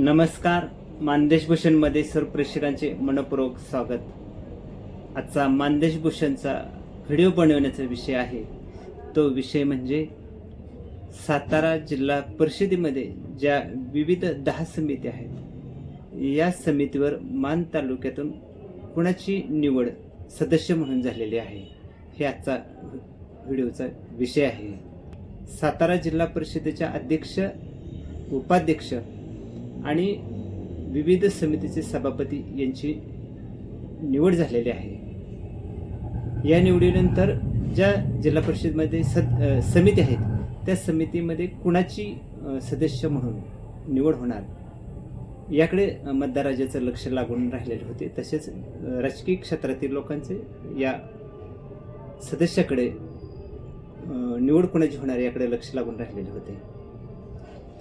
नमस्कार. मानदेश भूषणमध्ये सर्व प्रेक्षकांचे मनपूर्वक स्वागत. आजचा मानदेश भूषणचा व्हिडिओ बनवण्याचा विषय आहे तो विषय म्हणजे सातारा जिल्हा परिषदेमध्ये ज्या विविध 10 समिती आहेत या समितीवर मान तालुक्यातून कुणाची निवड सदस्य म्हणून झालेली आहे हे आजचा व्हिडिओचा विषय आहे. सातारा जिल्हा परिषदेच्या अध्यक्ष, उपाध्यक्ष आणि विविध समितीचे सभापती यांची निवड झालेली आहे. या निवडीनंतर ज्या जिल्हा परिषदेमध्ये समिती आहेत त्या समितीमध्ये कुणाची सदस्य म्हणून निवड होणार याकडे मतदाराजाचं लक्ष लागून राहिलेले होते. तसेच राजकीय क्षेत्रातील लोकांचे या सदस्याकडे निवड कोणाची होणार याकडे लक्ष लागून राहिलेले होते.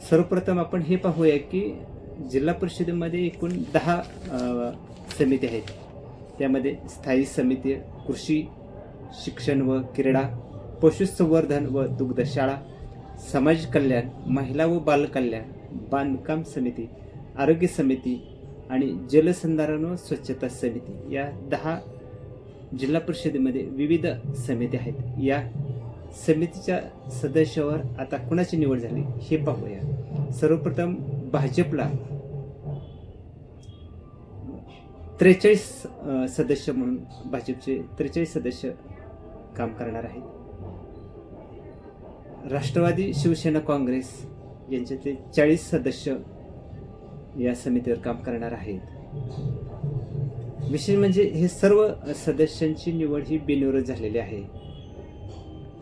सर्वप्रथम आपण हे पाहूया की जिल्हा परिषदेमध्ये एकूण 10 समिती आहेत. त्यामध्ये स्थायी समिती, कृषी, शिक्षण व क्रीडा, पशुसंवर्धन व दुग्धशाळा, समाज कल्याण, महिला व बालकल्याण, बांधकाम समिती, आरोग्य समिती आणि जलसंधारण व स्वच्छता समिती या 10 जिल्हा परिषदेमध्ये विविध समिती आहेत. या समितीच्या सदस्यावर आता कुणाची निवड झाली हे पाहूया. सर्वप्रथम भाजपला 43 सदस्य म्हणून भाजपचे 43 सदस्य काम करणार आहेत. राष्ट्रवादी, शिवसेना, काँग्रेस यांच्यातले 40 सदस्य या समितीवर काम करणार आहेत. विशेष म्हणजे हे सर्व सदस्यांची निवड ही बिनविरोध झालेली आहे.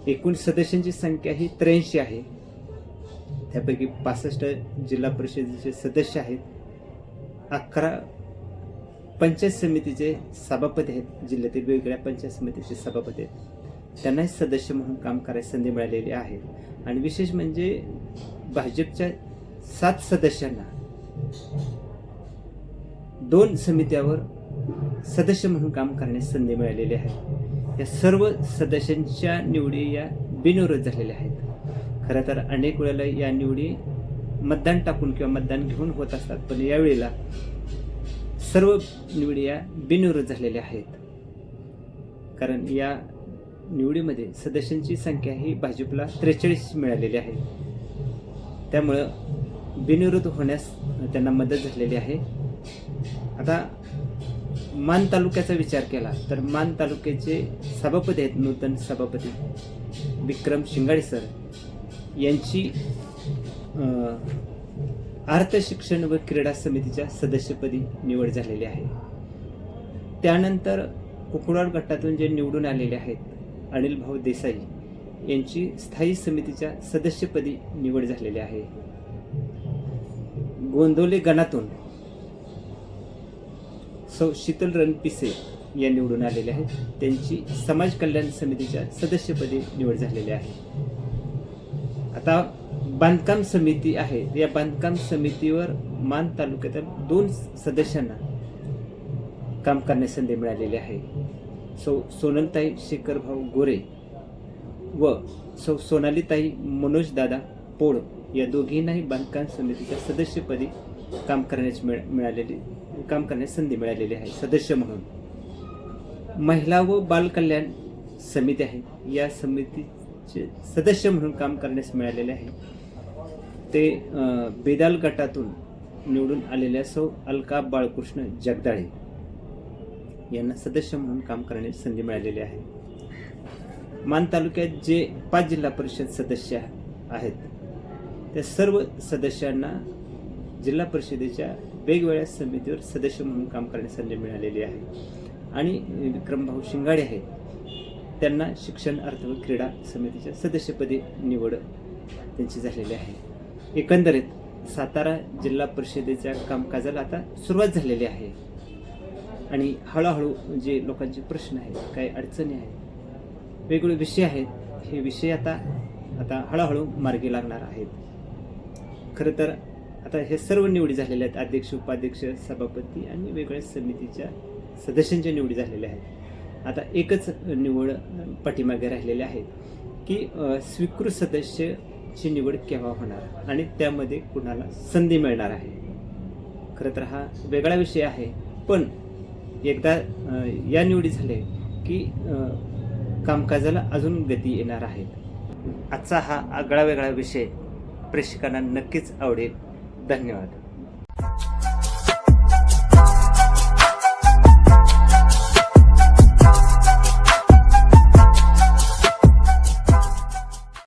एकूण सदस्यांची संख्या ही 83 आहे. त्यापैकी 65 जिल्हा परिषदेचे सदस्य आहेत. 11 पंचायत समितीचे सभापती आहेत. जिल्ह्यातील वेगवेगळ्या पंचायत समितीचे सभापती आहेत. त्यांनाही सदस्य म्हणून काम करायची संधी मिळालेली आहे. आणि विशेष म्हणजे भाजपच्या 7 सदस्यांना 2 समित्यावर सदस्य म्हणून काम करण्याची संधी मिळालेली आहे. या सर्व सदस्यांच्या निवडी या बिनविरोध झालेल्या आहेत. खरं तर अनेक वेळेला या निवडी मतदान टाकून किंवा मतदान घेऊन होत असतात, पण यावेळेला सर्व निवडी या बिनविरोध झालेल्या आहेत. कारण या निवडीमध्ये सदस्यांची संख्या ही भाजपला 43 मिळालेली आहे. त्यामुळं बिनविरोध होण्यास त्यांना मदत झालेली आहे. आता मान तालुक्याचा विचार केला तर मान तालुक्याचे सभापती आहेत नूतन सभापती विक्रम शिंगाडे सर यांची अर्थ, शिक्षण व क्रीडा समितीच्या सदस्यपदी निवड झालेली आहे. त्यानंतर कुकुडवाड गटातून जे निवडून आलेले आहेत अनिल भाऊ देसाई यांची स्थायी समितीच्या सदस्यपदी निवड झालेली आहे. गोंदवले गणातून सौ शीतल रणपिसे या निवडून आलेल्या आहेत. त्यांची समाज कल्याण समितीच्या सदस्यपदी निवड झालेली आहे. आता बांधकाम समिती आहे. या बांधकाम समितीवर मान तालुक्यातील 2 सदस्यांना काम करण्याची संधी मिळालेली आहे. सौ सोनलताई शेखरभाऊ गोरे व सौ सोनालीताई मनोजदादा पोळ या दोघींनाही बांधकाम समितीच्या सदस्यपदी काम करण्याची संधी मिळालेली आहे सदस्य म्हणून. महिला व बालकल्याण समिती आहे. या समितीचे सदस्य म्हणून काम करण्यास मिळालेले आहे ते बेदाल गटातून निवडून आलेल्या सौ अलका बाळकृष्ण जगदाळे यांना सदस्य म्हणून काम करण्याची संधी मिळालेली आहे. मान तालुक्यात जे 5 जिल्हा परिषद सदस्य आहेत त्या सर्व सदस्यांना जिल्हा परिषदेच्या वेगवेगळ्या समितीवर सदस्य म्हणून काम करण्याची संधी मिळालेली आहे. आणि विक्रमभाऊ शिंगाडे आहेत त्यांना शिक्षण, अर्थ व क्रीडा समितीच्या सदस्यपदी निवड त्यांची झालेली आहे. एकंदरीत सातारा जिल्हा परिषदेच्या कामकाजाला आता सुरुवात झालेली आहे. आणि हळूहळू जे लोकांचे प्रश्न आहेत, काही अडचणी आहेत, वेगवेगळे विषय आहेत, हे विषय आता हळूहळू मार्गी लागणार आहेत. खरं तर आता हे सर्व निवडी झालेल्या आहेत. अध्यक्ष, उपाध्यक्ष, सभापती आणि वेगवेगळ्या समितीच्या सदस्यांच्या निवडी झालेल्या आहेत. आता एकच निवड पाठीमागे राहिलेली आहे की स्वीकृत सदस्याची निवड केव्हा होणार आणि त्यामध्ये कुणाला संधी मिळणार आहे. खरं तर हा वेगळा विषय आहे, पण एकदा या निवडी झाल्या की कामकाजाला अजून गती येणार आहे. आजचा हा आगळा वेगळा विषय प्रेक्षकांना नक्कीच आवडेल. धन्यवाद.